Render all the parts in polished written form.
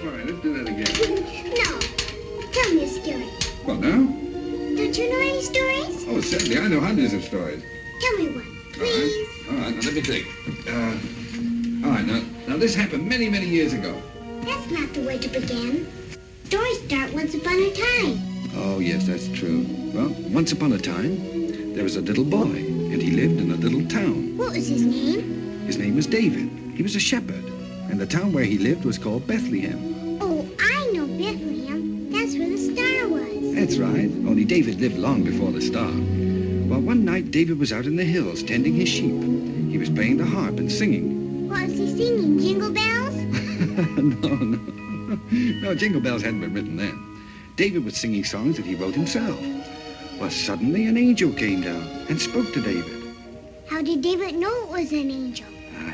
Fine, let's do that again. No. Tell me a story. What now? Don't you know any stories? Oh, certainly. I know hundreds of stories. Tell me one, please. All right, now let me think. All right, now this happened many, many years ago. That's not the way to begin. Stories start once upon a time. Oh, yes, that's true. Well, once upon a time, there was a little boy, and he lived in a little town. What was his name? His name was David. He was a shepherd, and the town where he lived was called Bethlehem. Oh, I know Bethlehem. That's where the star was. That's right, only David lived long before the star. Well, one night, David was out in the hills tending his sheep. He was playing the harp and singing. What was he singing? Jingle bells? No. No, Jingle Bells hadn't been written then. David was singing songs that he wrote himself. Well, suddenly an angel came down and spoke to David. How did David know it was an angel?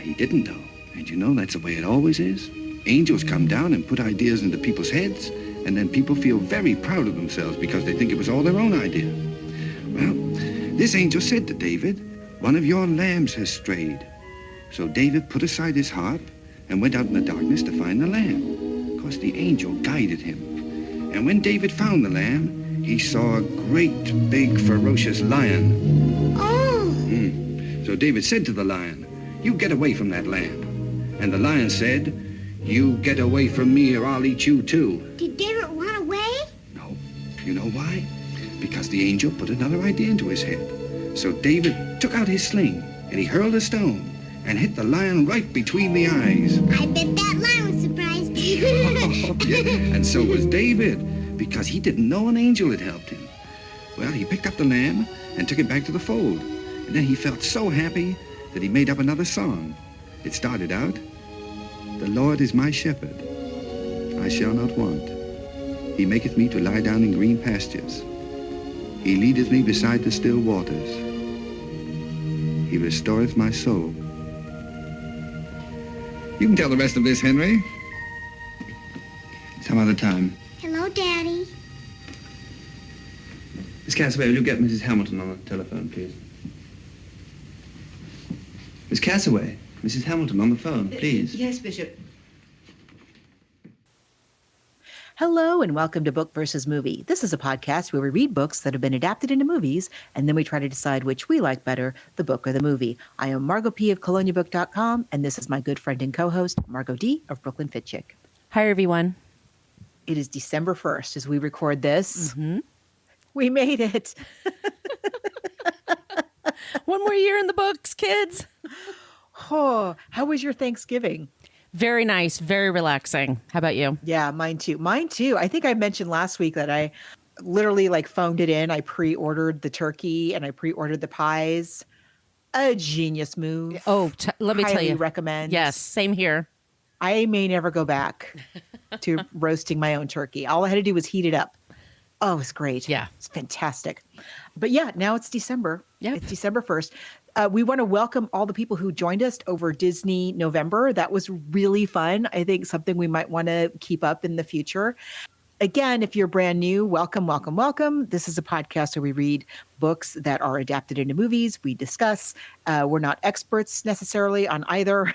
He didn't know. And you know, that's the way it always is. Angels come down and put ideas into people's heads, and then people feel very proud of themselves because they think it was all their own idea. Well, this angel said to David, "One of your lambs has strayed." So David put aside his harp and went out in the darkness to find the lamb. Of course, the angel guided him. And when David found the lamb, he saw a great, big, ferocious lion. Oh! So David said to the lion, "You get away from that lamb." And the lion said, "You get away from me or I'll eat you too." Did David run away? No. You know why? Because the angel put another idea into his head. So David took out his sling and he hurled a stone and hit the lion right between the eyes. I bet that lion was surprised. Oh, yeah. And so was David, because he didn't know an angel had helped him. Well, he picked up the lamb and took it back to the fold. And then he felt so happy that he made up another song. It started out, "The Lord is my shepherd, I shall not want. He maketh me to lie down in green pastures. He leadeth me beside the still waters. He restoreth my soul." You can tell the rest of this, Henry. Some other time. Hello, Daddy. Miss Cassaway, will you get Mrs. Hamilton on the telephone, please? Miss Cassaway, Mrs. Hamilton on the phone, please. Yes, Bishop. Hello and welcome to Book versus Movie. This is a podcast where we read books that have been adapted into movies, and then we try to decide which we like better, the book or the movie. I am Margot P. of coloniabook.com, and this is my good friend and co-host, Margot D. of Brooklyn Fit Chick. Hi, everyone. It is December 1st as we record this. Mm-hmm. We made it. One more year in the books, kids. Oh, how was your Thanksgiving? Very nice. Very relaxing. How about you? Yeah, mine too. Mine too. I think I mentioned last week that I literally phoned it in. I pre-ordered the turkey and I pre-ordered the pies. A genius move. Oh, let me tell Highly you. recommend. Yes, same here. I may never go back to roasting my own turkey. All I had to do was heat it up. Oh, it's great. Yeah. It's fantastic. But yeah, now it's December. Yep. It's December 1st. We want to welcome all the people who joined us over Disney November. That was really fun. I think something we might want to keep up in the future. Again, if you're brand new, welcome, welcome, welcome. This is a podcast where we read books that are adapted into movies. We discuss. We're not experts necessarily on either,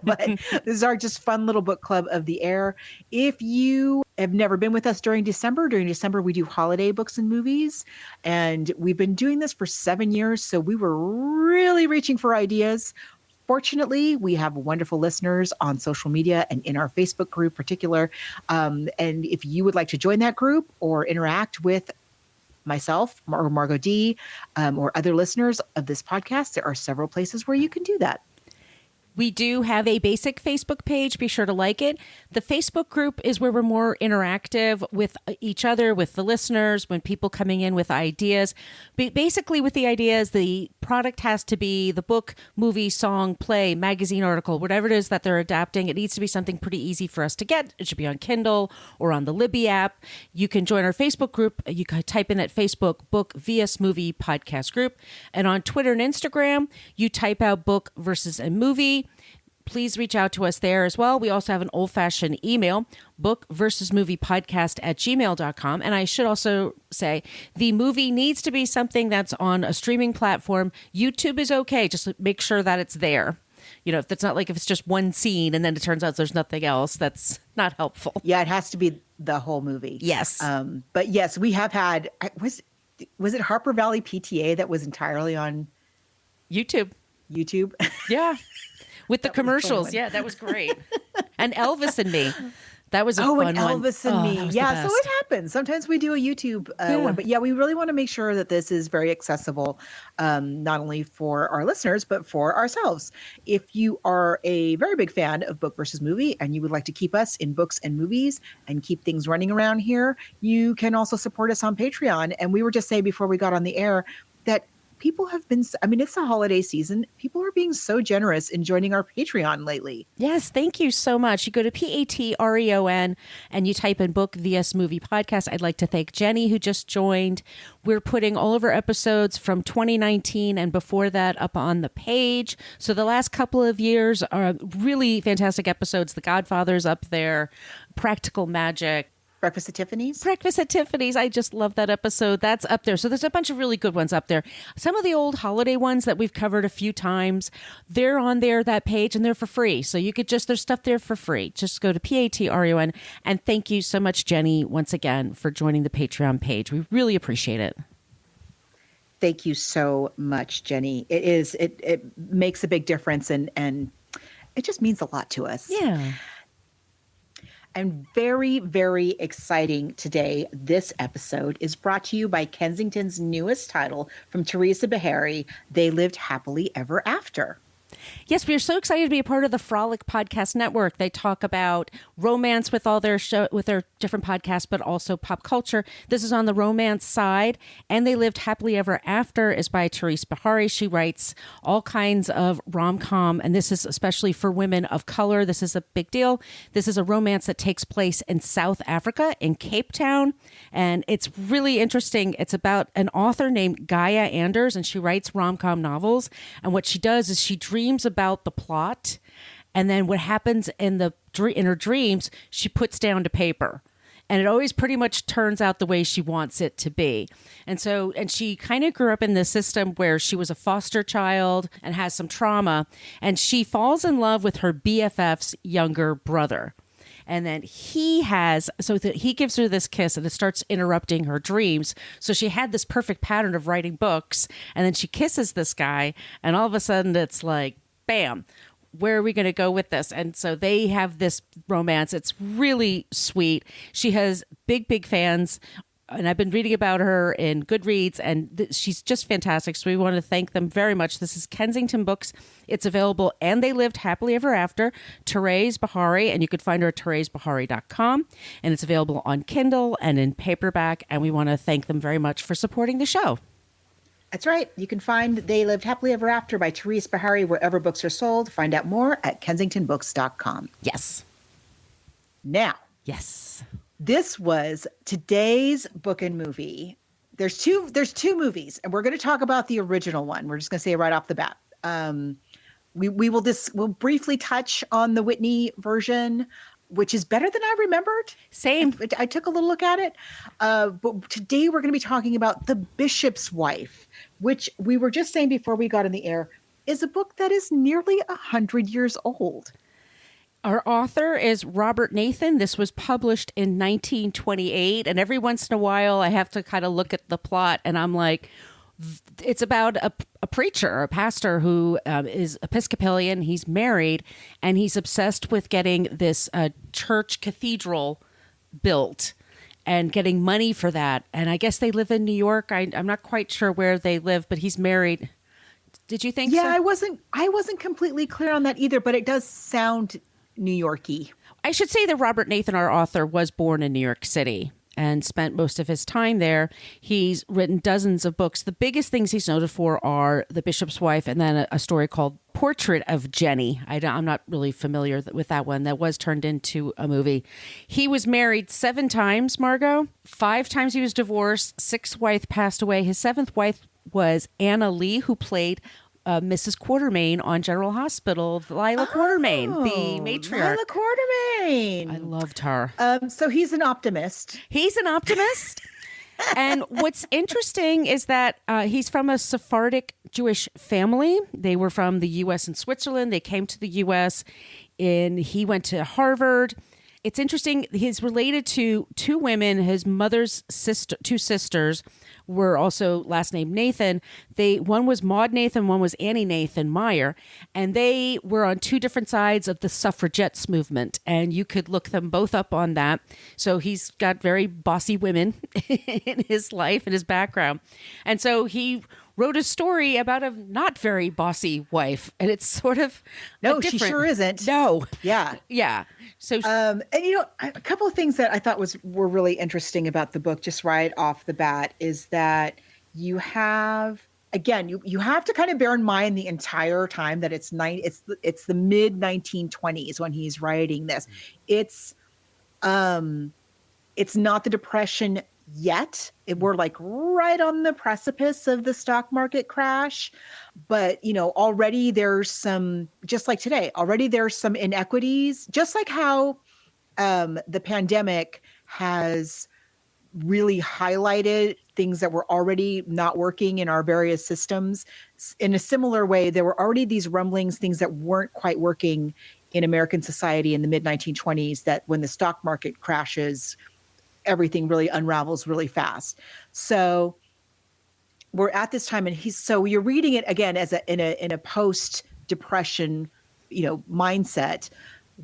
but this is our just fun little book club of the air. If you have never been with us during December we do holiday books and movies. And we've been doing this for 7 years. So we were really reaching for ideas. Fortunately, we have wonderful listeners on social media and in our Facebook group in particular. And if you would like to join that group or interact with myself or Margot D or other listeners of this podcast, there are several places where you can do that. We do have a basic Facebook page. Be sure to like it. The Facebook group is where we're more interactive with each other, with the listeners, when people coming in with ideas. Basically, with the ideas, the product has to be the book, movie, song, play, magazine article, whatever it is that they're adapting. It needs to be something pretty easy for us to get. It should be on Kindle or on the Libby app. You can join our Facebook group. You can type in that Facebook Book vs. Movie podcast group. And on Twitter and Instagram, you type out book versus a movie. Please reach out to us there as well. We also have an old-fashioned email, bookversusmoviepodcast@gmail.com. And I should also say the movie needs to be something that's on a streaming platform. YouTube is okay. Just make sure that it's there. if it's not like if it's just one scene and then it turns out there's nothing else, that's not helpful. Yeah, it has to be the whole movie. Yes. But yes, we have had, was it Harper Valley PTA that was entirely on YouTube? Yeah. With the commercials. Yeah, that was great. And Elvis and Me. That was a fun one. Elvis and Me. Yeah, so it happens. Sometimes we do a YouTube one. But yeah, we really want to make sure that this is very accessible, not only for our listeners, but for ourselves. If you are a very big fan of Book versus Movie and you would like to keep us in books and movies and keep things running around here, you can also support us on Patreon. And we were just saying before we got on the air that people have been, it's the holiday season. People are being so generous in joining our Patreon lately. Yes, thank you so much. You go to Patreon and you type in Book vs. Movie Podcast. I'd like to thank Jenny, who just joined. We're putting all of our episodes from 2019 and before that up on the page. So the last couple of years are really fantastic episodes. The Godfather's up there, Practical Magic. Breakfast at Tiffany's? Breakfast at Tiffany's. I just love that episode. That's up there. So there's a bunch of really good ones up there. Some of the old holiday ones that we've covered a few times, they're on there, that page, and they're for free. So you could there's stuff there for free. Just go to Patreon. And thank you so much, Jenny, once again, for joining the Patreon page. We really appreciate it. Thank you so much, Jenny. It makes a big difference and it just means a lot to us. Yeah. And very, very exciting today. This episode is brought to you by Kensington's newest title from Teresa Beharry, They Lived Happily Ever After. Yes, we are so excited to be a part of the Frolic Podcast Network. They talk about romance with all their with their different podcasts, but also pop culture. This is on the romance side, and They Lived Happily Ever After is by Teresa Beharry. She writes all kinds of rom-com, and this is especially for women of color. This is a big deal. This is a romance that takes place in South Africa, in Cape Town, and it's really interesting. It's about an author named Gaia Anders, and she writes rom-com novels, and what she does is she dreams about the plot, and then what happens in her dreams she puts down to paper, and it always pretty much turns out the way she wants it to be. And she kind of grew up in this system where she was a foster child and has some trauma, and she falls in love with her BFF's younger brother. And then he gives her this kiss and it starts interrupting her dreams. So she had this perfect pattern of writing books, and then she kisses this guy, and all of a sudden it's like, bam, where are we going to go with this? And so they have this romance. It's really sweet. She has big fans, and I've been reading about her in Goodreads, and she's just fantastic. So we want to thank them very much. This is Kensington Books. It's available, and They Lived Happily Ever After, Teresa Beharry, and you can find her at teresabeharry.com. And it's available on Kindle and in paperback, and we want to thank them very much for supporting the show. That's right. You can find They Lived Happily Ever After by Teresa Beharry wherever books are sold. Find out more at kensingtonbooks.com. Yes. Now. Yes. This was today's book and movie. There's two movies, and we're going to talk about the original one. We're just going to say it right off the bat. We'll briefly touch on the Whitney version, which is better than I remembered. Same. I took a little look at it. But today we're going to be talking about The Bishop's Wife, which we were just saying before we got in the air is a book that is nearly 100 years old. Our author is Robert Nathan. This was published in 1928. And every once in a while, I have to kind of look at the plot, and I'm like, it's about a preacher, a pastor who is Episcopalian. He's married, and he's obsessed with getting this church cathedral built and getting money for that. And I guess they live in New York. I'm not quite sure where they live, but he's married. Did you think so? Yeah, I wasn't completely clear on that either, but it does sound New York-y. I should say that Robert Nathan, our author, was born in New York City and spent most of his time there. He's written dozens of books. The biggest things he's noted for are The Bishop's Wife and then a story called Portrait of Jenny. I'm not really familiar with that one. That was turned into a movie. He was married 7 times, Margot. 5 times he was divorced. 6th wife passed away. His 7th wife was Anna Lee, who played Mrs. Quartermain on General Hospital, Lila Quartermain, the matriarch. Lila Quartermain. I loved her. So he's an optimist. He's an optimist. And what's interesting is that he's from a Sephardic Jewish family. They were from the U.S. and Switzerland. They came to the U.S. and he went to Harvard. It's interesting. He's related to two women. His mother's two sisters were also last name Nathan. One was Maud Nathan, one was Annie Nathan Meyer, and they were on two different sides of the suffragettes movement. And you could look them both up on that. So he's got very bossy women in his life and his background. And so he wrote a story about a not very bossy wife, and it's sort of no, she sure isn't. No, yeah. So, and a couple of things that I thought were really interesting about the book, just right off the bat, is that you have again you have to kind of bear in mind the entire time that it's the mid 1920s when he's writing this. It's not the Depression yet. We're like right on the precipice of the stock market crash, but already there's some, just like today, already there's some inequities, just like how the pandemic has really highlighted things that were already not working in our various systems. In a similar way, there were already these rumblings, things that weren't quite working in American society in the mid 1920s, that when the stock market crashes, everything really unravels really fast. So we're at this time, and so you're reading it again as in a post-depression, mindset,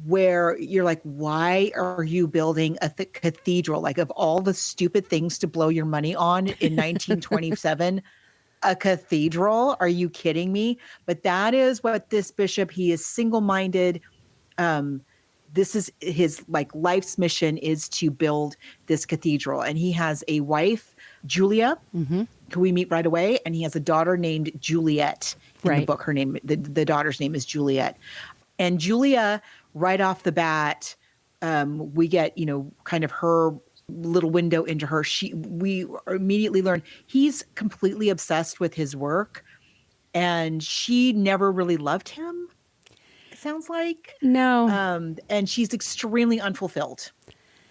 where you're like, why are you building a cathedral? Like, of all the stupid things to blow your money on in 1927, a cathedral? Are you kidding me? But that is what this bishop, he is single-minded. This is his life's mission, is to build this cathedral. And he has a wife, Julia, who we meet right away. And he has a daughter named Juliet in the book. Her name, the daughter's name is Juliet. And Julia, right off the bat, we get, kind of her little window into her. We immediately learn he's completely obsessed with his work, and she never really loved him. Sounds like no, and she's extremely unfulfilled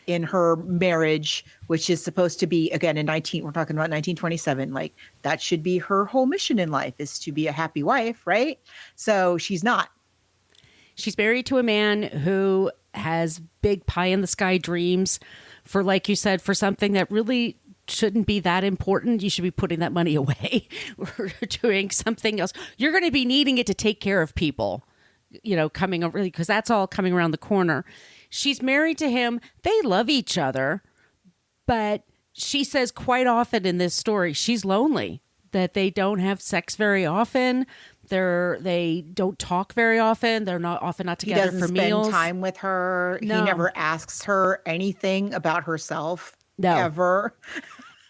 in her marriage, which is supposed to be, again, we're talking about 1927, like that should be her whole mission in life, is to be a happy wife, right? So she's not. She's married to a man who has big pie in the sky dreams for, like you said, for something that really shouldn't be that important. You should be putting that money away or doing something else. You're going to be needing it to take care of people, coming over, because that's all coming around the corner. She's married to him. They love each other, but she says quite often in this story, she's lonely, that they don't have sex very often. They don't talk very often. They're not together for meals. He doesn't spend time with her. No. He never asks her anything about herself. No. Ever.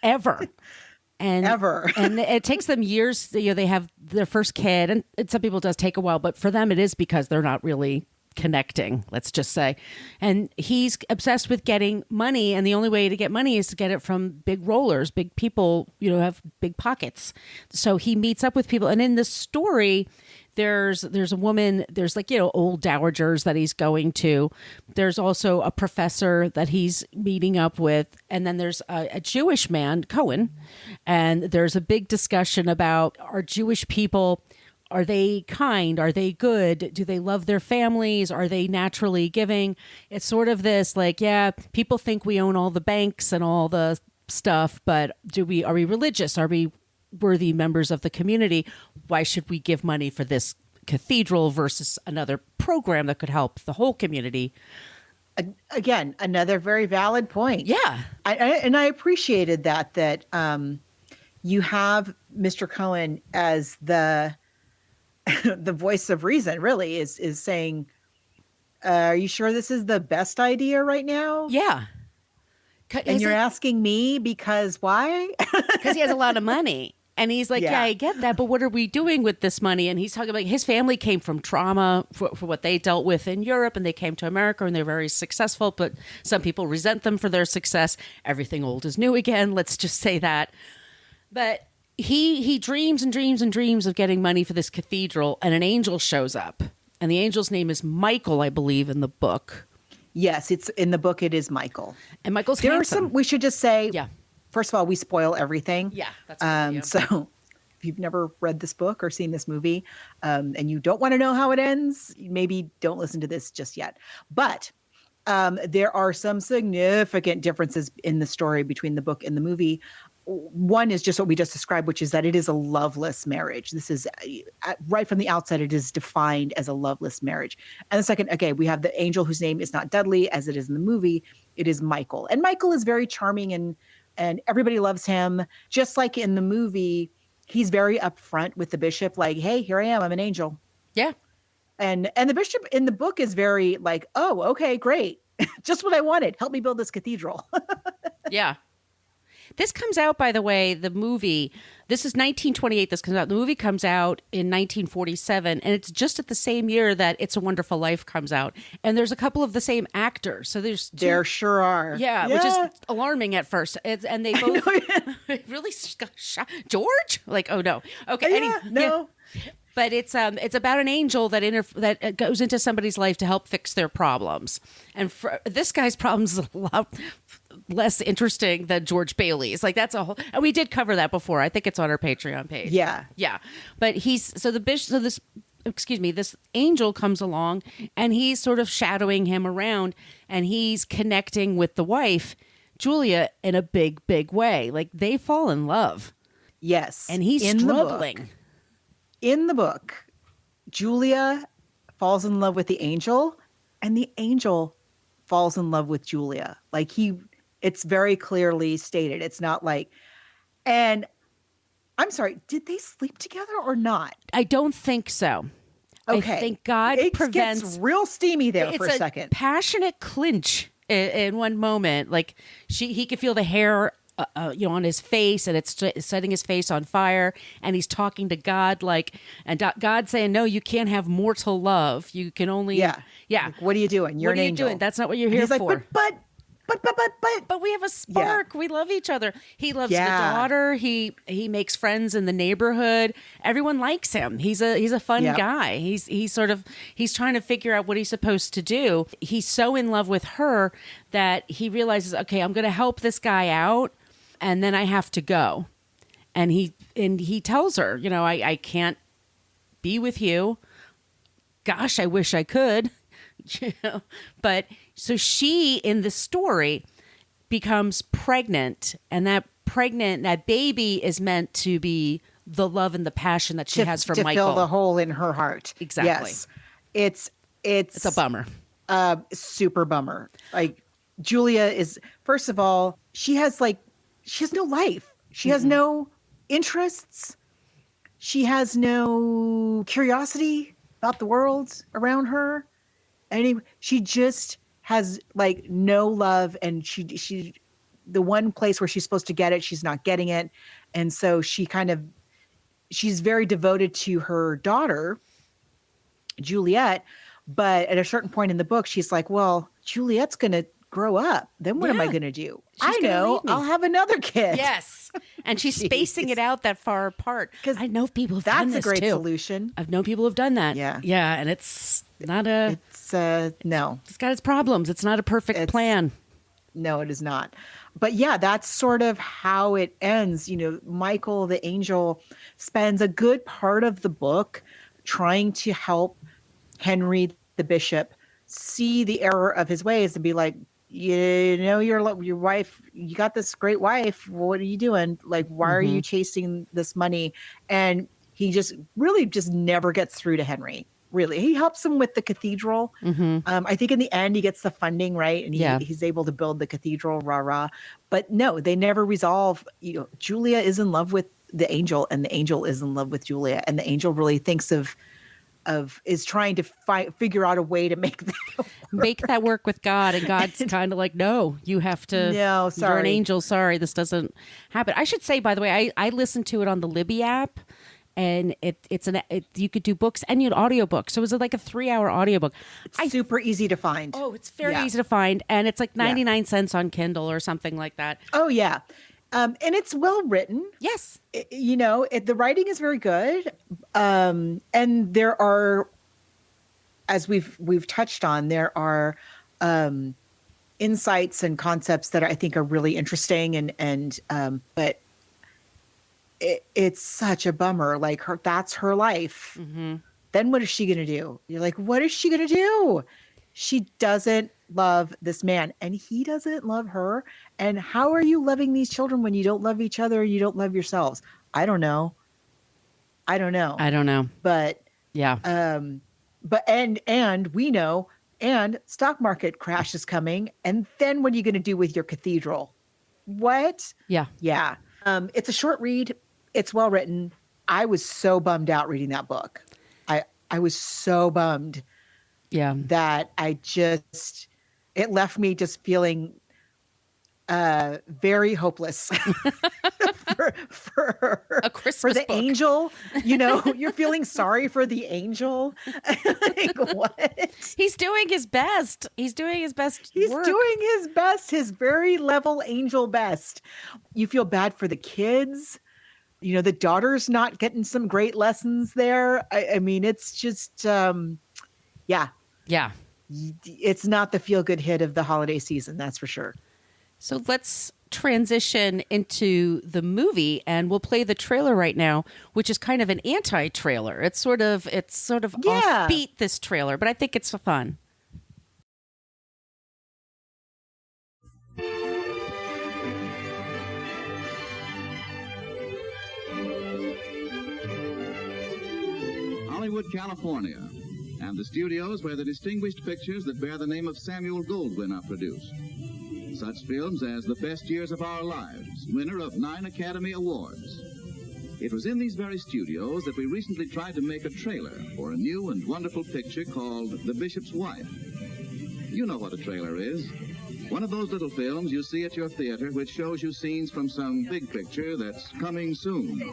And ever. And it takes them years. They have their first kid, and some people it does take a while, but for them it is because they're not really connecting, let's just say. And he's obsessed with getting money, and the only way to get money is to get it from big rollers, big people, have big pockets. So he meets up with people, and in the story, there's a woman, there's old dowagers that he's going to. There's also a professor that he's meeting up with. And then there's a Jewish man, Cohen. And there's a big discussion about, are Jewish people, are they kind? Are they good? Do they love their families? Are they naturally giving? It's sort of this people think we own all the banks and all the stuff, but are we religious? Are we worthy members of the community? Why should we give money for this cathedral versus another program that could help the whole community? Again, another very valid point. Yeah. I appreciated that you have Mr. Cohen as the voice of reason, really, is saying, are you sure this is the best idea right now? Yeah. And you're asking me because why? Because he has a lot of money. And he's like, yeah, I get that, but what are we doing with this money? And he's talking about his family came from trauma for what they dealt with in Europe, and they came to America, and they're very successful, but some people resent them for their success. Everything old is new again. Let's just say that. But he dreams and dreams and dreams of getting money for this cathedral, and an angel shows up. And the angel's name is Michael, I believe, in the book. Yes, it's in the book. It is Michael. And Michael's there handsome. are some, we should just say, first of all, we spoil everything. Yeah, that's so if you've never read this book or seen this movie, and you don't want to know how it ends, maybe don't listen to this just yet. But there are some significant differences in the story between the book and the movie. One is just what we just described, which is that it is a loveless marriage. This is right from the outset, it is defined as a loveless marriage. And the second, okay, we have the angel whose name is not Dudley as it is in the movie. It is Michael. And Michael is very charming and everybody loves him. Just like in the movie, he's very upfront with the bishop, like, hey, here I am, I'm an angel. Yeah. And the bishop in the book is very like, oh, okay, great. Just what I wanted. Help me build this cathedral. Yeah. This comes out, by the way, the movie, this is 1928, this comes out. The movie comes out in 1947, and it's just at the same year that It's a Wonderful Life comes out. And there's a couple of the same actors. So there's two, There sure are. yeah, which is alarming at first. And they both really George? Like, oh no. Okay. Yeah, no. Yeah. But it's about an angel that goes into somebody's life to help fix their problems. And this guy's problems is a lot less interesting than George Bailey's. Like, that's a whole, and we did cover that before. I think it's on our Patreon page. Yeah. Yeah. But this angel comes along and he's sort of shadowing him around, and he's connecting with the wife, Julia, in a big, big way. Like, they fall in love. Yes. And he's struggling. In the book, Julia falls in love with the angel, and the angel falls in love with Julia. Like, it's very clearly stated. It's not like, and I'm sorry, did they sleep together or not? I don't think so. Okay. I think God it prevents. Gets real steamy there for a second. Passionate clinch in one moment. Like, he could feel the hair on his face, and it's setting his face on fire, and he's talking to God, like, and God saying, no, you can't have mortal love. You can only, yeah. Like, what are you doing? You're an angel. Doing? That's not what you're here for. Like, but we have a spark. Yeah. We love each other. He loves the Yeah. daughter. He makes friends in the neighborhood. Everyone likes him. He's a fun guy. He's trying to figure out what he's supposed to do. He's so in love with her that he realizes, okay, I'm going to help this guy out, and then I have to go. And he tells her, I can't be with you. Gosh, I wish I could. But so she, in the story, becomes pregnant, and that baby is meant to be the love and the passion that she has for Michael. To fill the hole in her heart. Exactly. Yes. It's a bummer. Super bummer. Like, Julia is, first of all, she has no life. She has no interests. She has no curiosity about the world around her. And she just has no love, and she the one place where she's supposed to get it, she's not getting it. And so she's very devoted to her daughter, Juliet. But at a certain point in the book, she's like, well, Juliet's going to grow up. Then what am I going to do? I know. I'll have another kid. Yes. And she's spacing it out that far apart. Because I know people have done this That's a great too. Solution. I've known people who've done that. Yeah. Yeah. And it's not no. It's got its problems. It's not a perfect plan. No, it is not. But yeah, that's sort of how it ends. Michael, the angel, spends a good part of the book trying to help Henry, the bishop, see the error of his ways and be like, your wife, you got this great wife. What are you doing? Like, why are you chasing this money? And he just never gets through to Henry. Really, he helps him with the cathedral. I think in the end he gets the funding, right? And he's able to build the cathedral, rah. But no, they never resolve. Julia is in love with the angel, and the angel is in love with Julia, and the angel really thinks is trying to figure out a way to make that work with God, and God's kind of like, no, you have to. No, sorry, you're an angel. Sorry, this doesn't happen. I should say, by the way, I listened to it on the Libby app. And you could do books and you had audiobooks. So it was like a 3-hour audiobook. It's super easy to find. Oh, it's very easy to find. And it's like 99 cents on Kindle or something like that. Oh, yeah. And it's well written. Yes. The writing is very good. And there are, as we've touched on, there are insights and concepts that I think are really interesting. But it's such a bummer. Like that's her life. Mm-hmm. Then what is she going to do? You're like, what is she going to do? She doesn't love this man and he doesn't love her. And how are you loving these children when you don't love each other and you don't love yourselves? I don't know. I don't know. But yeah. But and we know, and stock market crash is coming. And then what are you going to do with your cathedral? What? Yeah. Yeah. It's a short read. It's well written. I was so bummed out reading that book. I was so bummed. Yeah. That it left me just feeling very hopeless for a Christmas for the book. Angel. You know, you're feeling sorry for the Angel. Like, what? He's doing his best. He's doing his best. He's work. doing his best, his very level angel best. You feel bad for the kids. You know, the daughter's not getting some great lessons there. I mean, it's just, yeah. Yeah. It's not the feel-good hit of the holiday season, that's for sure. So let's transition into the movie, and we'll play the trailer right now, which is kind of an anti-trailer. It's sort of offbeat, this trailer, but I think it's fun. Hollywood, California, and the studios where the distinguished pictures that bear the name of Samuel Goldwyn are produced. Such films as The Best Years of Our Lives, winner of 9 Academy Awards. It was in these very studios that we recently tried to make a trailer for a new and wonderful picture called The Bishop's Wife. You know what a trailer is. One of those little films you see at your theater which shows you scenes from some big picture that's coming soon.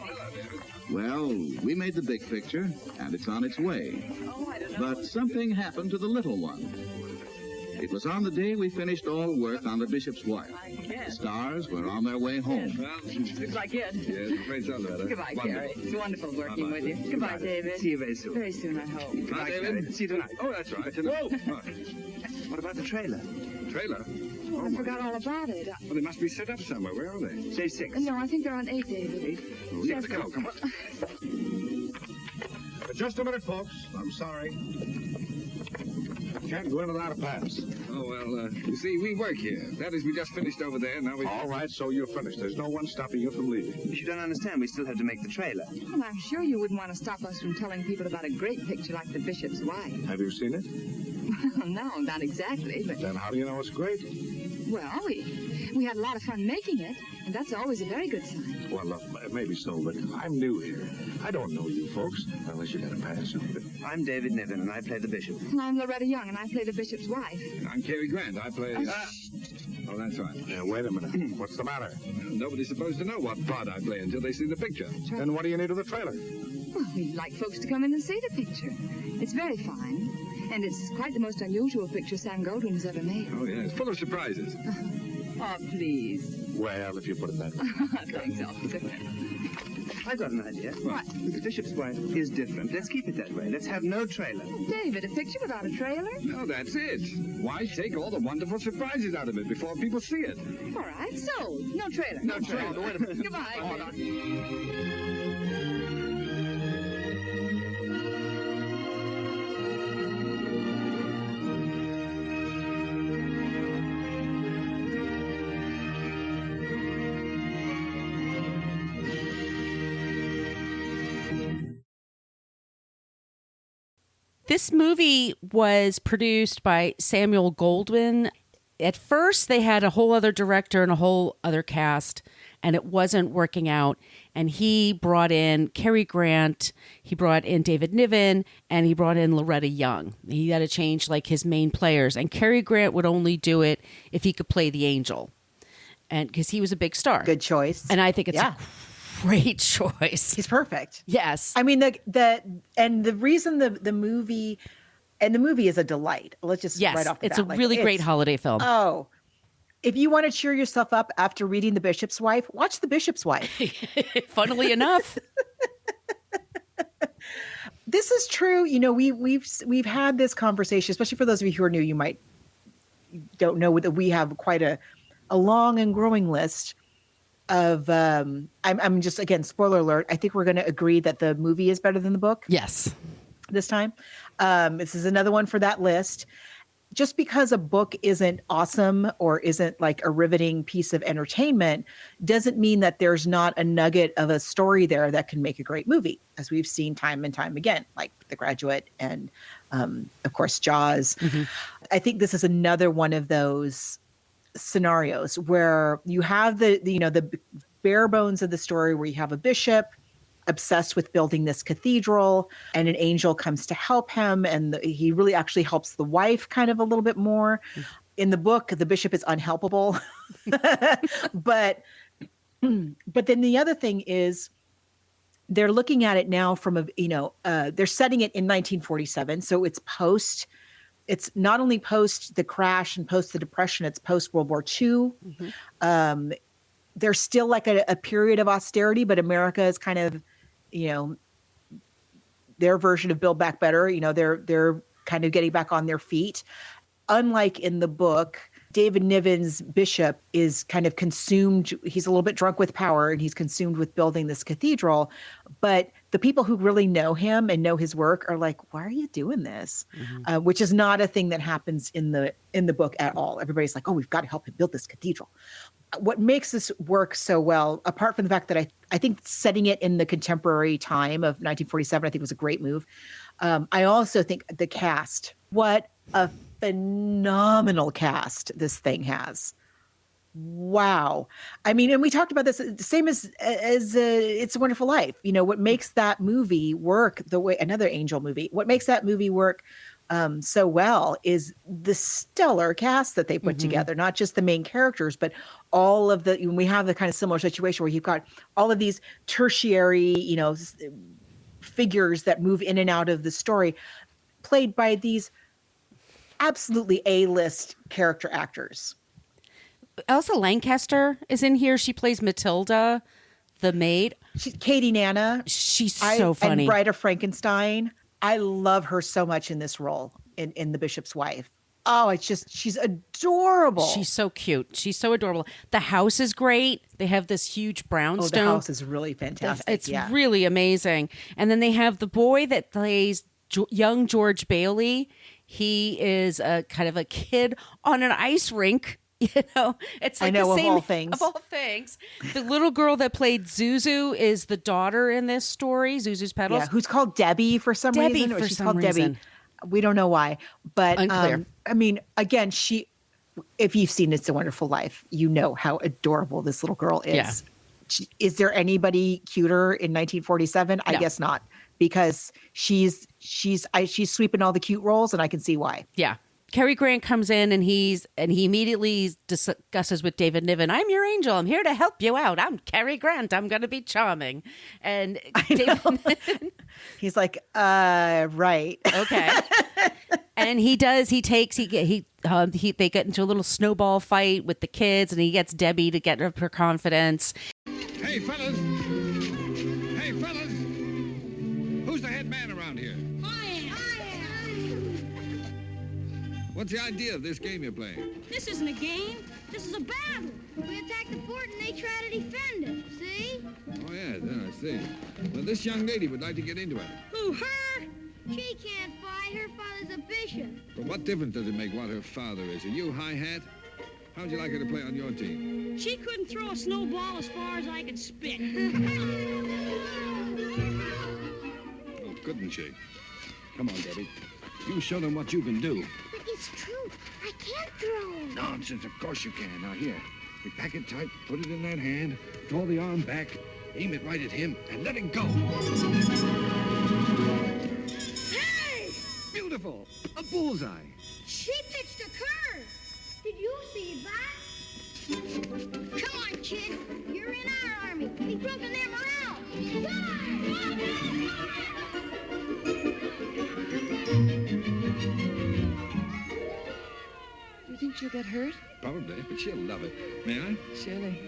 Well, we made the big picture, and it's on its way. But something happened to the little one. It was on the day we finished all work on The Bishop's Wife. The stars were on their way home. Well, looks like it. Yes, I'm afraid so, Loretta. Goodbye, Cary. It's wonderful working with you. Goodbye, David. See you very soon. Very soon, I hope. Goodbye, David. See you tonight. Oh, that's right. Whoa! What about the trailer? Trailer? Oh, I forgot all about it. Well, they must be set up somewhere. Where are they? Say 6. No, I think they're on 8, David. Oh, yes, come on. Just a minute, folks. I'm sorry. Can't go in without a pass. Oh, well, you see, we work here. That is, we just finished over there. Now we... All right, so you're finished. There's no one stopping you from leaving. You don't understand. We still have to make the trailer. Well, I'm sure you wouldn't want to stop us from telling people about a great picture like The Bishop's Wife. Have you seen it? Well, no, not exactly, but... Then how do you know it's great? Well, we had a lot of fun making it, and that's always a very good sign. Well, maybe so, but I'm new here. I don't know you folks, unless you got a pass. I'm David Niven, and I play the bishop. Well, I'm Loretta Young, and I play the Bishop's wife. I'm Cary Grant. I play... Oh, that's right. Yeah, wait a minute. What's the matter? Nobody's supposed to know what part I play until they see the picture. Then what do you need of the trailer? Well, we'd like folks to come in and see the picture. It's very fine, and it's quite the most unusual picture Sam Goldwyn has ever made. Oh, yeah, it's full of surprises. Oh, please. Well, if you put it that way. Thanks, officer. I've got an idea. What? The bishop's wife is different. Let's keep it that way. Let's have no trailer. David, a picture without a trailer? No, that's it. Why take all the wonderful surprises out of it before people see it? All right, so no trailer. No trailer. Wait a minute. Goodbye. This movie was produced by Samuel Goldwyn. At first, they had a whole other director and a whole other cast, and it wasn't working out. And he brought in Cary Grant, he brought in David Niven, and he brought in Loretta Young. He had to change like his main players. And Cary Grant would only do it if he could play the angel, and because he was a big star. Good choice. And I think it's a great choice. He's perfect. Yes. I mean, the reason the movie, and the movie is a delight. Let's just right off the bat. It's a really great holiday film. Oh, if you want to cheer yourself up after reading The Bishop's Wife, watch The Bishop's Wife. Funnily enough. This is true. You know, we've had this conversation, especially for those of you who are new, you don't know that we have quite a long and growing list I'm just, again, spoiler alert. I think we're going to agree that the movie is better than the book. Yes. This time. This is another one for that list. Just because a book isn't awesome or isn't like a riveting piece of entertainment doesn't mean that there's not a nugget of a story there that can make a great movie, as we've seen time and time again, like The Graduate and, of course, Jaws. Mm-hmm. I think this is another one of those scenarios where you have the bare bones of the story, where you have a bishop obsessed with building this cathedral, and an angel comes to help him, and he really actually helps the wife kind of a little bit more. In the book, the bishop is unhelpable. but then the other thing is, they're looking at it now from they're setting it in 1947, so it's not only post the crash and post the Depression, it's post World War II. Mm-hmm. There's still like a period of austerity, but America is kind of, their version of Build Back Better. They're kind of getting back on their feet. Unlike in the book, David Niven's bishop is kind of consumed. He's a little bit drunk with power, and he's consumed with building this cathedral. But the people who really know him and know his work are like, "Why are you doing this?" Mm-hmm. Which is not a thing that happens in the book at all. Everybody's like, "Oh, we've got to help him build this cathedral." What makes this work so well, apart from the fact that I think setting it in the contemporary time of 1947, I think was a great move. I also think the cast, what a phenomenal cast this thing has. Wow. I mean, and we talked about this, the same as It's a Wonderful Life. What makes that movie work the way, another Angel movie, what makes that movie work so well is the stellar cast that they put mm-hmm. together, not just the main characters, but all of we have the kind of similar situation where you've got all of these tertiary, figures that move in and out of the story, played by these absolutely A-list character actors. Elsa Lancaster is in here. She plays Matilda, the maid. Katie Nana. She's so funny. And Bride of Frankenstein. I love her so much in this role in The Bishop's Wife. Oh, she's adorable. She's so cute. She's so adorable. The house is great. They have this huge brownstone. The house is really fantastic. It's really amazing. And then they have the boy that plays young George Bailey. He is a kind of a kid on an ice rink. It's like the same of all things. The little girl that played Zuzu is the daughter in this story, Zuzu's Petals. Yeah, who's called Debbie for some reason. Or she's called Debbie. We don't know why. But unclear. I mean, again, if you've seen It's a Wonderful Life, you know how adorable this little girl is. Yeah. Is there anybody cuter in 1947? No. I guess not, because she's sweeping all the cute roles, and I can see why. Yeah. Cary Grant comes in and he immediately discusses with David Niven, "I'm your angel. I'm here to help you out. I'm Cary Grant. I'm going to be charming." And David Niven, he's like, right. Okay. And they get into a little snowball fight with the kids, and he gets Debbie to get her confidence. Hey, fellas. Who's the head man around here? What's the idea of this game you're playing? This isn't a game. This is a battle. We attack the fort and they try to defend it, see? Oh, yeah, I see. Well, this young lady would like to get into it. Who, her? She can't fight. Her father's a bishop. But what difference does it make what her father is? And you, High Hat? How'd you like her to play on your team? She couldn't throw a snowball as far as I could spit. Oh, couldn't she? Come on, Debbie. You show them what you can do. But it's true. I can't throw. Nonsense. Of course you can. Now, here. You pack it tight, put it in that hand, draw the arm back, aim it right at him, and let it go. Hey! Beautiful. A bullseye. She pitched a curve. Did you see that? Come on, kid. You're in our army. We broken their morale. Do you think she'll get hurt? Probably, but she'll love it. May I? Surely.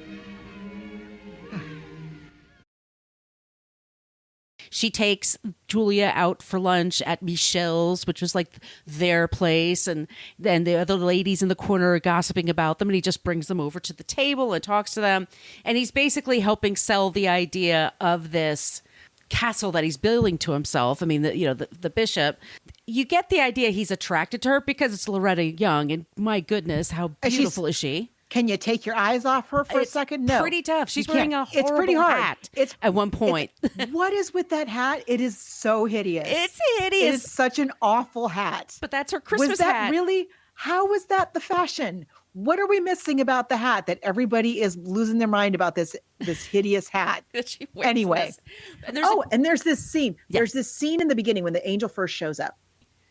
She takes Julia out for lunch at Michelle's, which was like their place. And then the other ladies in the corner are gossiping about them. And he just brings them over to the table and talks to them. And he's basically helping sell the idea of this castle that he's building to himself. I mean, the bishop. You get the idea he's attracted to her because it's Loretta Young. And my goodness, how beautiful is she? Can you take your eyes off her for a second? No. Pretty tough. She's You wearing can't. a horrible It's pretty hard. hat at one point. What is with that hat? It is so hideous. It's hideous. It is such an awful hat. But that's her Christmas was that hat. really? How was that the fashion? What are we missing about the hat that everybody is losing their mind about this hideous hat? That she wears Anyway. this. And And there's this scene. Yeah. There's this scene in the beginning when the angel first shows up.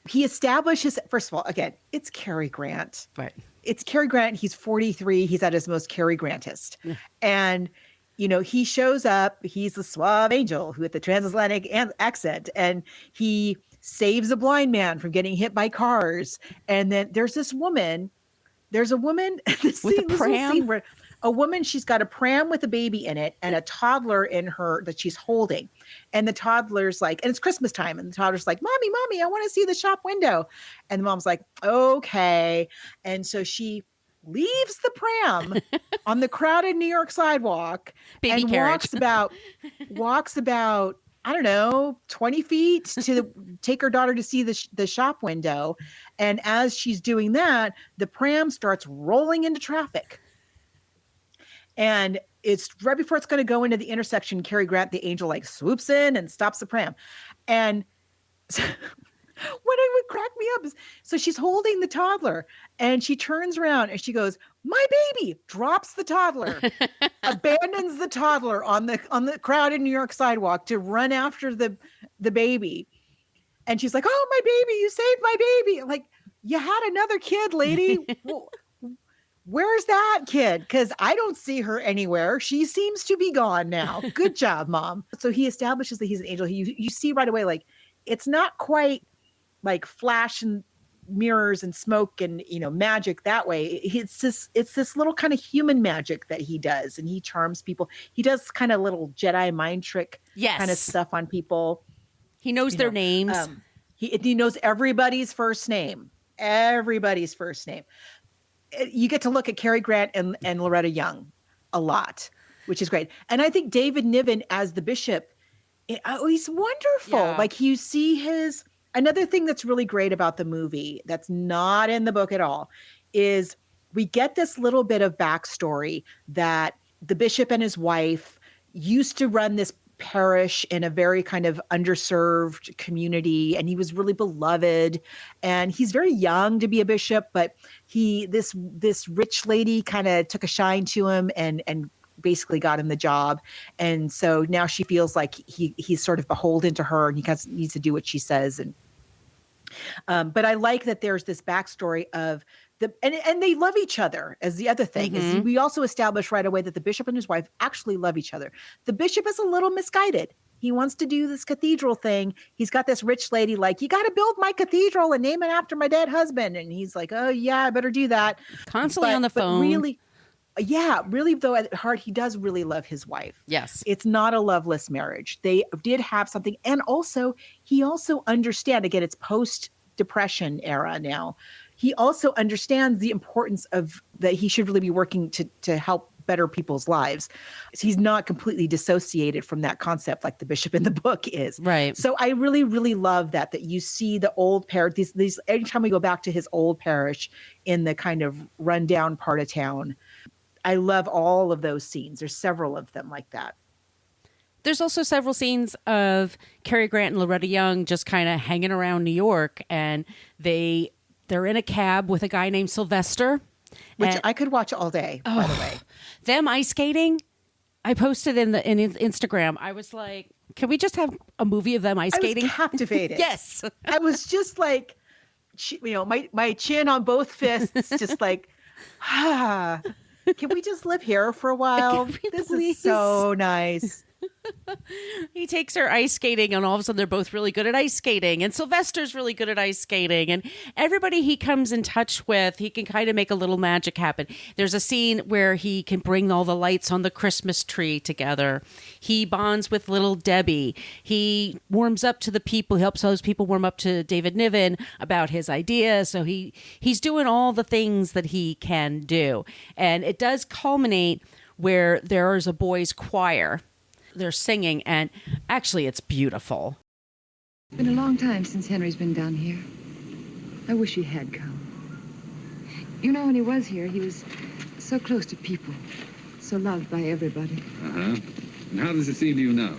He establishes, first of all, again, it's Cary Grant. Right. It's Cary Grant. He's 43. He's at his most Cary Grantist. Yeah. And, he shows up. He's the suave angel who with the transatlantic accent. And he saves a blind man from getting hit by cars. And then there's a woman, this With a pram? scene where a woman, she's got a pram with a baby in it and a toddler in her that she's holding. And the toddler's like, and it's Christmas time. And the toddler's like, Mommy, I want to see the shop window. And the mom's like, okay. And so she leaves the pram on the crowded New York sidewalk Baby and carriage. walks about, I don't know, 20 feet to take her daughter to see the shop window. And as she's doing that, the pram starts rolling into traffic. And it's right before it's going to go into the intersection. Cary Grant, the angel, like swoops in and stops the pram. And so, what would crack me up is, so she's holding the toddler and she turns around and she goes, "My baby," drops the toddler, abandons the toddler on the crowded New York sidewalk to run after the baby. And she's like, "Oh, my baby, you saved my baby." I'm like, you had another kid, lady. Well, where's that kid? Because I don't see her anywhere. She seems to be gone now. Good job, Mom. So he establishes that he's an angel. You see right away, like, it's not quite like flash and mirrors and smoke and magic that way. It's this little kind of human magic that he does, and he charms people. He does kind of little Jedi mind trick kind of stuff on people. He knows their names. He knows everybody's first name. Everybody's first name. You get to look at Cary Grant and Loretta Young a lot, which is great. And I think David Niven as the bishop, he's wonderful. Yeah. Like, you see another thing that's really great about the movie that's not in the book at all is we get this little bit of backstory that the bishop and his wife used to run this parish in a very kind of underserved community, and he was really beloved, and he's very young to be a bishop, but this rich lady kind of took a shine to him and basically got him the job. And so now she feels like he's sort of beholden to her and he needs to do what she says. And but I like that there's this backstory of and they love each other, as the other thing is we also establish right away that the bishop and his wife actually love each other. The bishop is a little misguided. He wants to do this cathedral thing. He's got this rich lady like, "You got to build my cathedral and name it after my dead husband." And he's like, "Oh yeah, I better do that." Constantly on the phone. Really though, at heart, he does really love his wife. Yes. It's not a loveless marriage. They did have something. And also, he also understands, again, it's post-Depression era now. He also understands the importance of that he should really be working to help better people's lives. So he's not completely dissociated from that concept like the bishop in the book is. Right. So I really, really love that you see the old parish, these anytime we go back to his old parish in the kind of rundown part of town, I love all of those scenes. There's several of them like that. There's also several scenes of Cary Grant and Loretta Young just kind of hanging around New York, and they're in a cab with a guy named Sylvester. Which I could watch all day, by the way. Them ice skating, I posted in Instagram. I was like, can we just have a movie of them ice skating? I was captivated. Yes. I was just like, my chin on both fists, just like, can we just live here for a while? This please? is so nice. He takes her ice skating, and all of a sudden they're both really good at ice skating, and Sylvester's really good at ice skating, and everybody he comes in touch with, he can kind of make a little magic happen. There's a scene where he can bring all the lights on the Christmas tree together. He bonds with little Debbie. He warms up to the people, he helps those people warm up to David Niven about his ideas. So he's doing all the things that he can do. And it does culminate where there is a boys' choir. They're singing, and actually it's beautiful. It's been a long time since Henry's been down here. I wish he had come. You know, when he was here, he was so close to people, so loved by everybody. Uh-huh. And how does it seem to you now?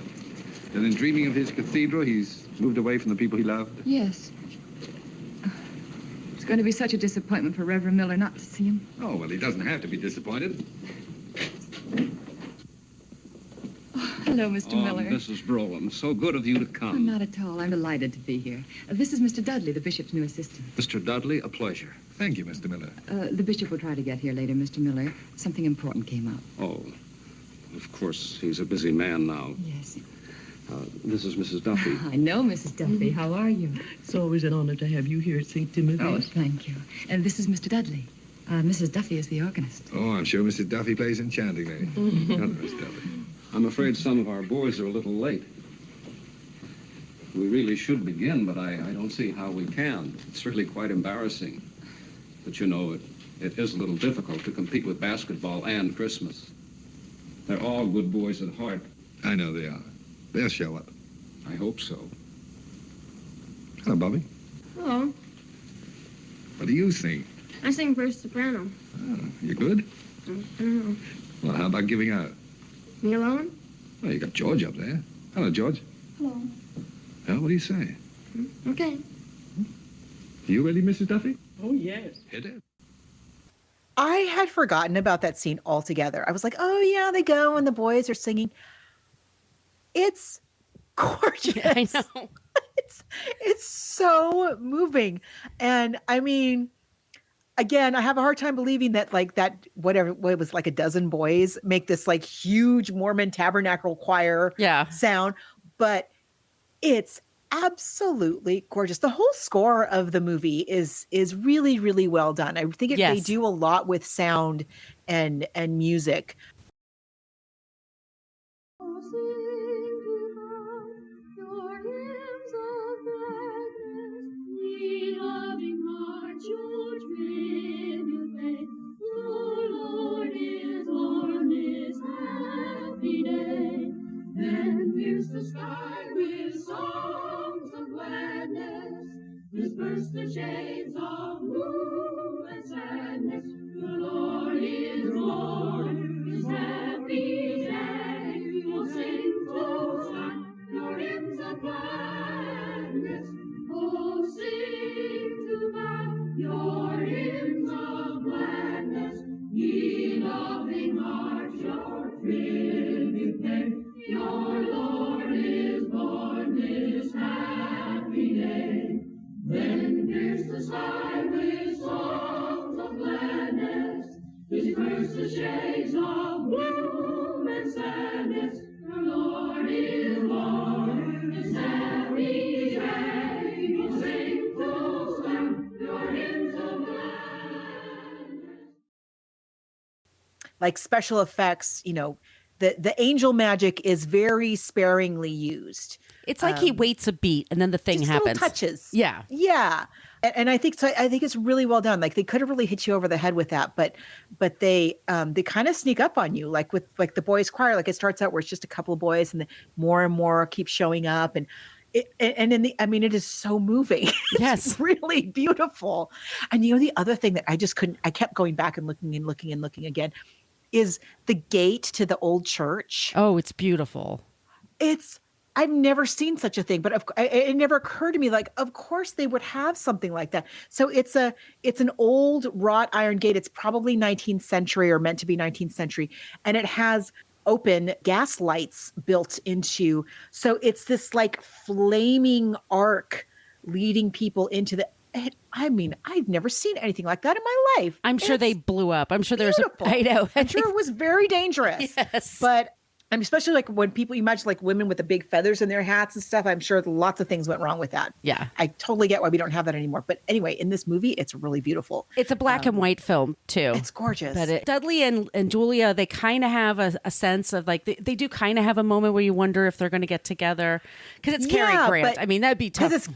That in dreaming of his cathedral, he's moved away from the people he loved? Yes. It's going to be such a disappointment for Reverend Miller not to see him. Oh, well, he doesn't have to be disappointed. Hello, Mr. Miller. Mrs. Brolin, so good of you to Oh, come. not at all. I'm delighted to be here. This is Mr. Dudley, the bishop's new assistant. Mr. Dudley, a pleasure. Thank you, Mr. Miller. The bishop will try to get here later, Mr. Miller. Something important came up. Oh, of course, he's a busy man now. Yes. This is Mrs. Duffy. I know, Mrs. Duffy. How are you? It's always an honor to have you here at St. Timothy's. Oh, thank you. And this is Mr. Dudley. Mrs. Duffy is the organist. Oh, I'm sure Mrs. Duffy plays enchantingly. Hello, Miss Duffy. I'm afraid some of our boys are a little late. We really should begin, but I don't see how we can. It's really quite embarrassing. But you know, it is a little difficult to compete with basketball and Christmas. They're all good boys at heart. I know they are. They'll show up. I hope so. Hello, Bobby. Hello. What do you sing? I sing first soprano. Oh, you good? I don't know. Well, how about giving out? Me alone? Well, you got George up there. Hello, George. Hello. Well, what do you say? Okay. You ready, Mrs. Duffy? Oh, yes. Hit it. I had forgotten about that scene altogether. I was like, oh, yeah, they go and the boys are singing. It's gorgeous. Yeah, I know. It's so moving. And I mean, again, I have a hard time believing that what it was like a dozen boys make this like huge Mormon tabernacle choir sound, but it's absolutely gorgeous. The whole score of the movie is really, really well done. I think they do a lot with sound and music. The sky with songs of gladness, disperse the shades of gloom and sadness. The Lord is born, His happy day. Oh, sing to God your hymns of gladness. Oh, sing to God your hymns of gladness. Ye loving hearts, your tribute pay. Your Lord is born this happy day. Then pierce the sky with songs of gladness, disperse the shades of gloom and sadness. The Lord is born this happy day. Oh, sing to God your hymns of gladness. Like special effects, the angel magic is very sparingly used. It's like he waits a beat and then the thing just happens. Little touches. Yeah. Yeah. And I think so. I think it's really well done. Like they could have really hit you over the head with that, but they kind of sneak up on you, like with like the boys' choir. Like it starts out where it's just a couple of boys, and more and more keep showing up, and it is so moving. It's really beautiful. And the other thing that I kept going back and looking again, is the gate to the old church. Oh, it's beautiful. I've never seen such a thing, but it never occurred to me, like, of course they would have something like that. So it's an old wrought iron gate. It's probably 19th century or meant to be 19th century. And it has open gas lights built into, so it's this like flaming arc leading people into the, I've never seen anything like that in my life. I'm sure they blew up. I'm sure there's I know. I'm sure it was very dangerous. Yes. But And especially like when people, you imagine like women with the big feathers in their hats and stuff. I'm sure lots of things went wrong with that. Yeah. I totally get why we don't have that anymore. But anyway, in this movie, it's really beautiful. It's a black and white film too. It's gorgeous. But Dudley and Julia, they kind of have a sense of like, they do kind of have a moment where you wonder if they're going to get together. Because it's Cary Grant. I mean, that'd be tough.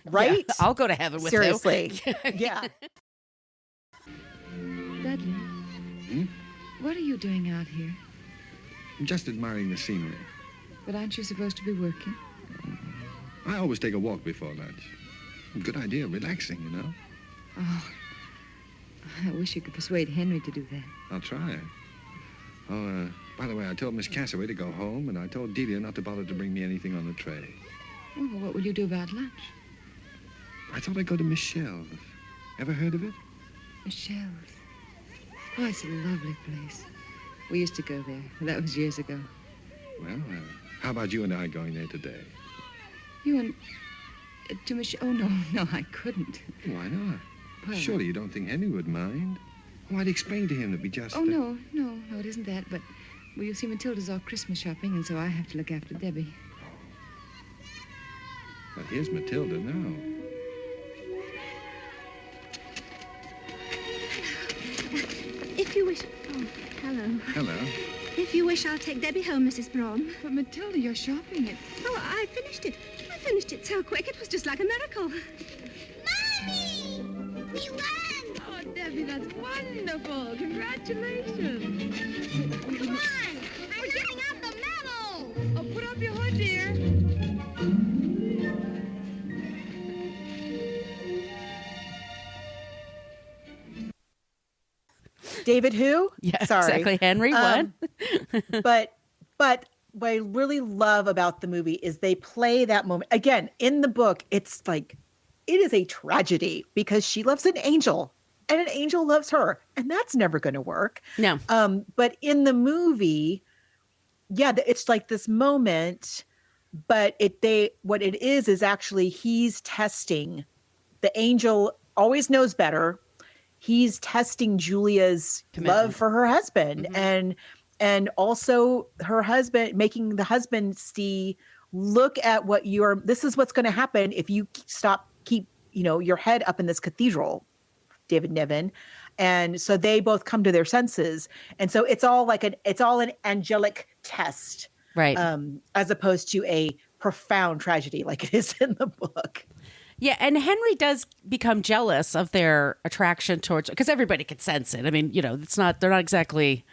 Right? Yeah, I'll go to heaven with Seriously. you. Yeah. Dudley, what are you doing out here? I'm just admiring the scenery. But aren't you supposed to be working? I always take a walk before lunch. Good idea, relaxing, you know. Oh, I wish you could persuade Henry to do that. I'll try. Oh, by the way, I told Miss Cassaway to go home, and I told Delia not to bother to bring me anything on the tray. Oh, well, what will you do about lunch? I thought I'd go to Michelle's. Ever heard of it? Michelle's. Oh, it's a lovely place. We used to go there. That was years ago. Well, how about you and I going there today? You and... to Michelle? Oh, no, I couldn't. Why not? Well, surely you don't think Henry would mind? Oh, I'd explain to him that we just... Oh, no, it isn't that. But, well, you see, Matilda's off Christmas shopping, and so I have to look after Debbie. But here's Matilda now. If you wish... Oh, hello. Hello. If you wish, I'll take Debbie home, Mrs. Braun. But, Matilda, you're shopping it. Oh, I finished it. I finished it so quick, it was just like a miracle. Mommy! We won! Oh, Debbie, that's wonderful. Congratulations. Come on! I'm giving out the medal! Oh, put up your hood, dear. David who? Yeah, Sorry. exactly. Henry, what? but what I really love about the movie is they play that moment. Again, in the book, it's like, it is a tragedy because she loves an angel and an angel loves her. And that's never going to work. No. But in the movie, yeah, it's like this moment, but what it is actually he's testing. The angel always knows better. He's testing Julia's love for her husband and also her husband, making the husband see, look at what this is what's going to happen if you keep your head up in this cathedral, David Niven. And so they both come to their senses. And so it's all an angelic test. Right. As opposed to a profound tragedy like it is in the book. Yeah, and Henry does become jealous of their attraction towards, because everybody can sense it. I mean, they're not exactly,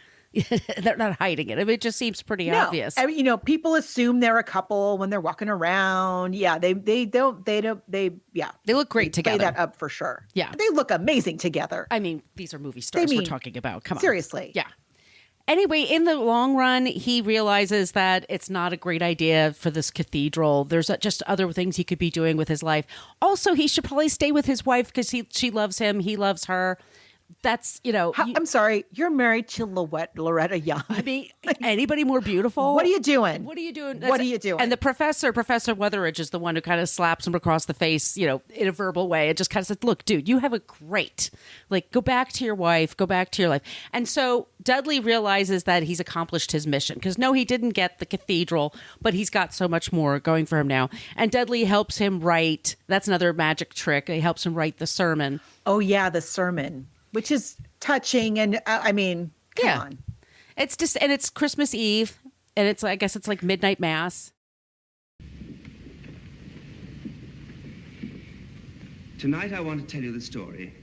they're not hiding it. I mean, it just seems pretty obvious. I mean, people assume they're a couple when they're walking around. Yeah, they look great together. Play that up for sure. Yeah. They look amazing together. I mean, these are movie stars we're talking about. Come on. Seriously. Yeah. Anyway, in the long run, he realizes that it's not a great idea for this cathedral. There's just other things he could be doing with his life. Also, he should probably stay with his wife because she loves him. He loves her. That's, I'm sorry. You're married to Loretta Young. I mean, anybody more beautiful? What are you doing? What are you doing? What are you doing? And the Professor Weatheridge is the one who kind of slaps him across the face, in a verbal way. It just kind of says, look, dude, you have a great, go back to your wife, go back to your life. And so Dudley realizes that he's accomplished his mission because no, he didn't get the cathedral, but he's got so much more going for him now. And Dudley helps him write. That's another magic trick. He helps him write the sermon. Oh, yeah, the sermon. Which is touching, and I mean, come on. It's just, and it's Christmas Eve, and I guess it's like midnight mass. Tonight I want to tell you the story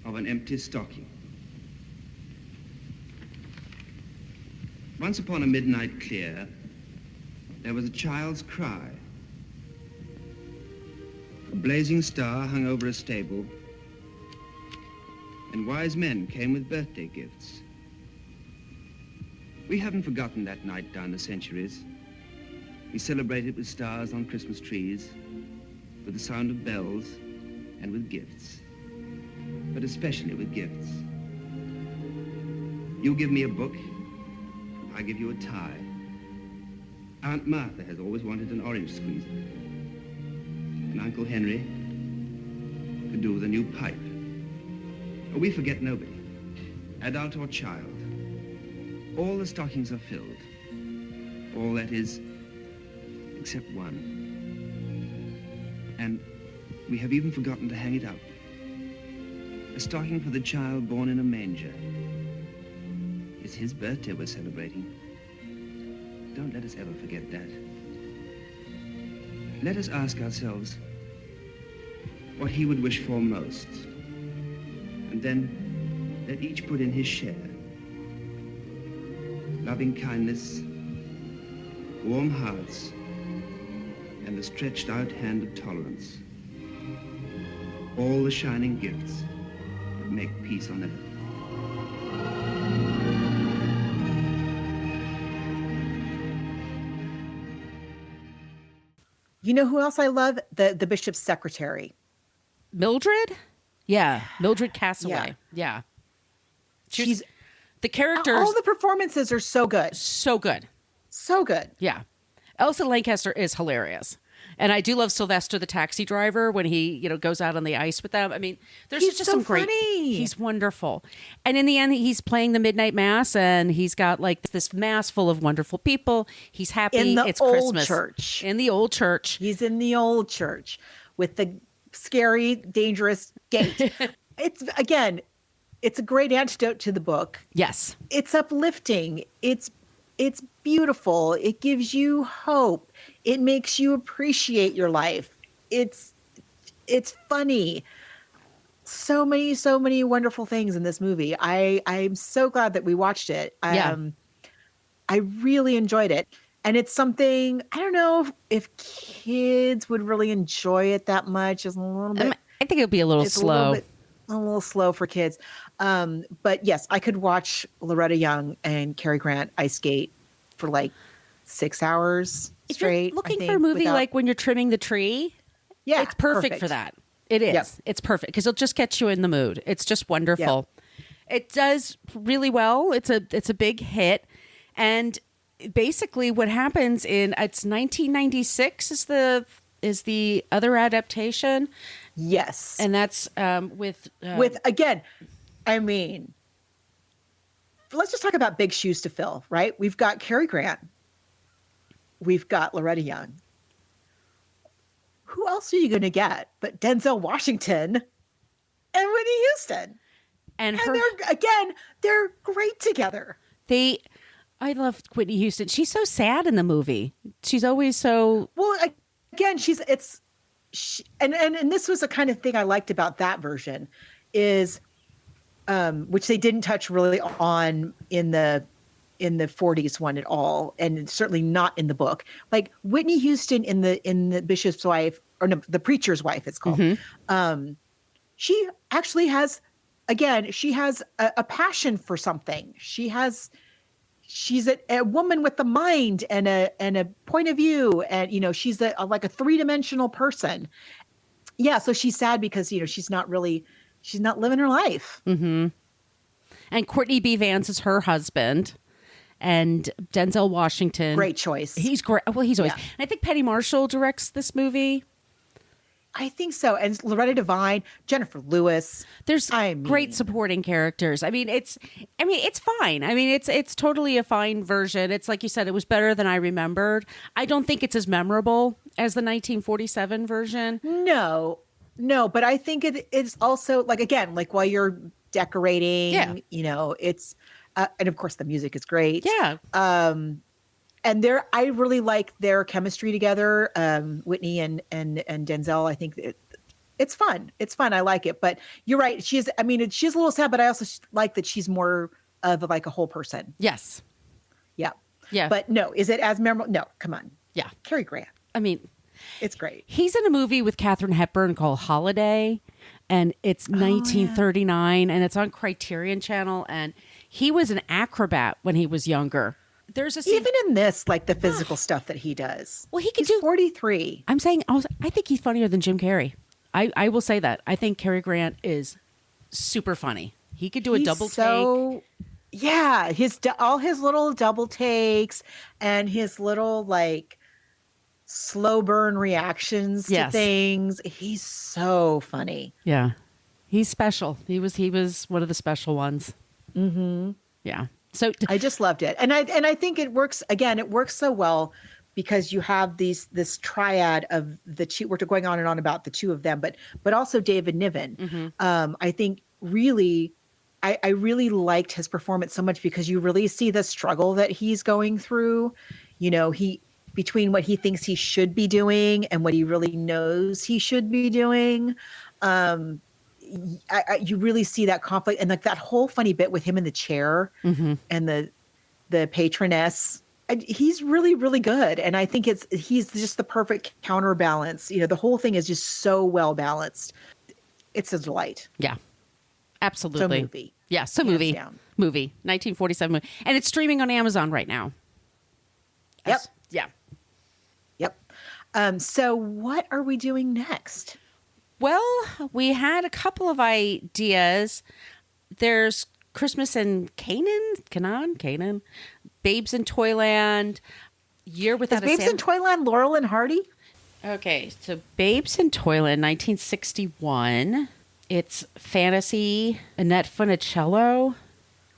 of an empty stocking. Once upon a midnight clear, there was a child's cry. A blazing star hung over a stable, and wise men came with birthday gifts. We haven't forgotten that night down the centuries. We celebrated with stars on Christmas trees, with the sound of bells, and with gifts. But especially with gifts. You give me a book, I give you a tie. Aunt Martha has always wanted an orange squeezer. And Uncle Henry could do with a new pipe. We forget nobody, adult or child. All the stockings are filled. All that is, except one. And we have even forgotten to hang it up. A stocking for the child born in a manger. It's his birthday we're celebrating. Don't let us ever forget that. Let us ask ourselves what he would wish for most. And then let each put in his share. Loving kindness, warm hearts, and the stretched out hand of tolerance. All the shining gifts that make peace on earth. You know who else I love? The bishop's secretary. Mildred? Yeah. Mildred Castaway. Yeah. She's the characters. All the performances are so good. So good. So good. Yeah. Elsa Lancaster is hilarious. And I do love Sylvester the taxi driver when he, goes out on the ice with them. I mean, there's He's just so some great. funny. He's wonderful. And in the end, he's playing the midnight mass, and he's got like this mass full of wonderful people. He's happy. In the it's old Christmas. church. In the old church. He's in the old church with the scary, dangerous gate. It's a great antidote to the book. Yes. It's uplifting. It's beautiful. It gives you hope. It makes you appreciate your life. It's funny. So many wonderful things in this movie. I'm so glad that we watched it. Yeah. I really enjoyed it. And it's something, I don't know if kids would really enjoy it that much. It's a little bit. I think it would be a little slow. A little slow for kids. But yes, I could watch Loretta Young and Cary Grant ice skate for like 6 hours straight. If you're looking for a movie like when you're trimming the tree, yeah, it's perfect for that. It is. Yep. It's perfect because it'll just get you in the mood. It's just wonderful. Yep. It does really well. It's a big hit. And basically what happens it's 1996 is the other adaptation. Yes. And that's with again, I mean, let's just talk about big shoes to fill, right? We've got Cary Grant. We've got Loretta Young. Who else are you going to get but Denzel Washington and Whitney Houston? And they're great together. I love Whitney Houston. She's so sad in the movie. She's always so... Well, again, and this was the kind of thing I liked about that version is, which they didn't touch really on in the 40s one at all, and certainly not in the book. Like Whitney Houston in the Bishop's Wife, or no, the Preacher's Wife, it's called. Mm-hmm. She actually has, she has a passion for something. She's a woman with a mind and a point of view, and she's like a three-dimensional person. Yeah, so she's sad because she's not living her life. Mm-hmm. And Courtney B. Vance is her husband, and Denzel Washington. Great choice. He's great. Well, he's always. Yeah. And I think Penny Marshall directs this movie. I think so. And Loretta Devine, Jennifer Lewis. There's great supporting characters. I mean, it's fine. I mean, it's totally a fine version. It's like you said, it was better than I remembered. I don't think it's as memorable as the 1947 version. No, but I think it is also like while you're decorating, it's, and of course the music is great. Yeah. And I really like their chemistry together, Whitney and Denzel. I think it's fun. It's fun. I like it. But you're right. She's a little sad, but I also like that she's more of like a whole person. Yes. Yeah. Yeah. But no, is it as memorable? No, come on. Yeah. Cary Grant. I mean, it's great. He's in a movie with Katharine Hepburn called Holiday, and it's 1939, and it's on Criterion Channel. And he was an acrobat when he was younger. There's a scene, even in this, like the physical stuff that he does. Well, he's 43. I'm saying, I think he's funnier than Jim Carrey. I will say that. I think Cary Grant is super funny. He could do a double take. Yeah, all his little double takes and his little like slow burn reactions to things. He's so funny. Yeah, he's special. He was one of the special ones. Mm-hmm. Yeah. So I just loved it. And I think it works so well because you have this triad of the two. We're going on and on about the two of them, but also David Niven. Mm-hmm. I think really, I really liked his performance so much because you really see the struggle that he's going through. Between what he thinks he should be doing and what he really knows he should be doing. You really see that conflict, and like that whole funny bit with him in the chair Mm-hmm. and the patroness. He's really, really good. And I think he's just the perfect counterbalance. The whole thing is just so well balanced. It's a delight. Yeah, absolutely. So movie. Yeah, so Hands movie. down. Movie. 1947 movie. And it's streaming on Amazon right now. Yep. Yeah. Yep. So what are we doing next? Well, we had a couple of ideas. There's Christmas in Canaan, Babes in Toyland, Year Without a Babes Santa. in Toyland, Laurel and Hardy? Okay, so Babes in Toyland, 1961. It's fantasy, Annette Funicello.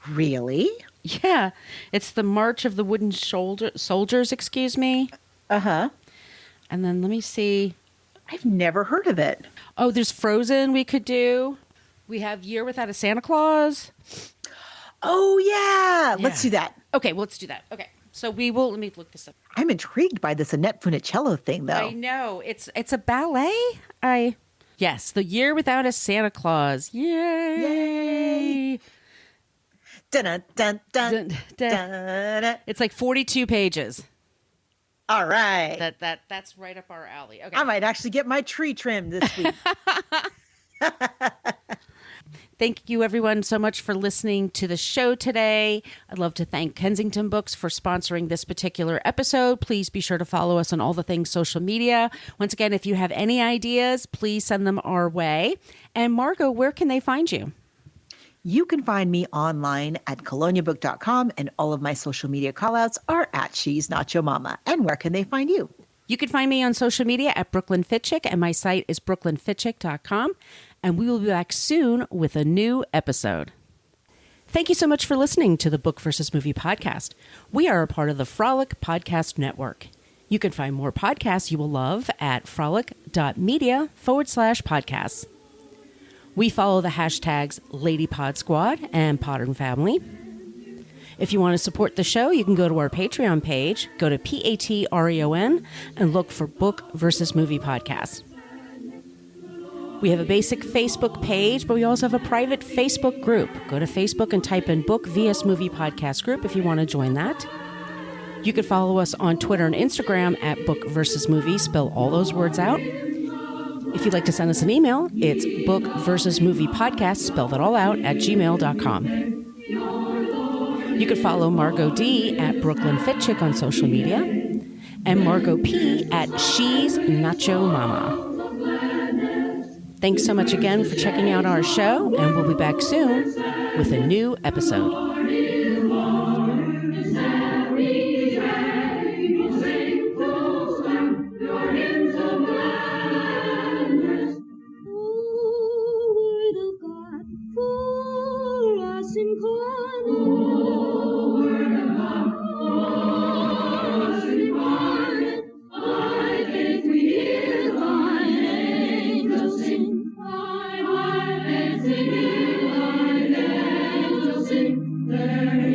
Really? Yeah, it's the March of the Wooden Soldiers, excuse me. Uh-huh. And then let me see. I've never heard of it. Oh, there's Frozen we could do. We have Year Without a Santa Claus. Oh, yeah. Let's do that. Okay, well, let's do that. Okay, so let me look this up. I'm intrigued by this Annette Funicello thing, though. I know. It's a ballet. Yes, the Year Without a Santa Claus. Yay! Dun, dun, dun, Dun, dun. dun. It's like 42 pages. All right. That's right up our alley. Okay. I might actually get my tree trimmed this week. Thank you, everyone, so much for listening to the show today. I'd love to thank Kensington Books for sponsoring this particular episode. Please be sure to follow us on all the things social media. Once again, if you have any ideas, please send them our way. And Margot, where can they find you? You can find me online at coloniabook.com, and all of my social media callouts are at She's Not Your Mama. And where can they find you? You can find me on social media at Brooklyn Fitchick, and my site is brooklynfitchick.com. And we will be back soon with a new episode. Thank you so much for listening to the Book versus Movie podcast. We are a part of the Frolic Podcast Network. You can find more podcasts you will love at frolic.media/podcasts. We follow the hashtags LadyPodSquad and Podern Family. If you want to support the show, you can go to our Patreon page, go to Patreon, and look for Book versus Movie podcast. We have a basic Facebook page, but we also have a private Facebook group. Go to Facebook and type in Book vs. Movie Podcast Group if you want to join that. You can follow us on Twitter and Instagram at Book vs. Movie. Spell all those words out. If you'd like to send us an email, it's Book vs. Movie Podcast, spell that all out, at gmail.com. You can follow Margot D at Brooklyn Fitchick on social media and Margot P at She's Nacho Mama. Thanks so much again for checking out our show, and we'll be back soon with a new episode. There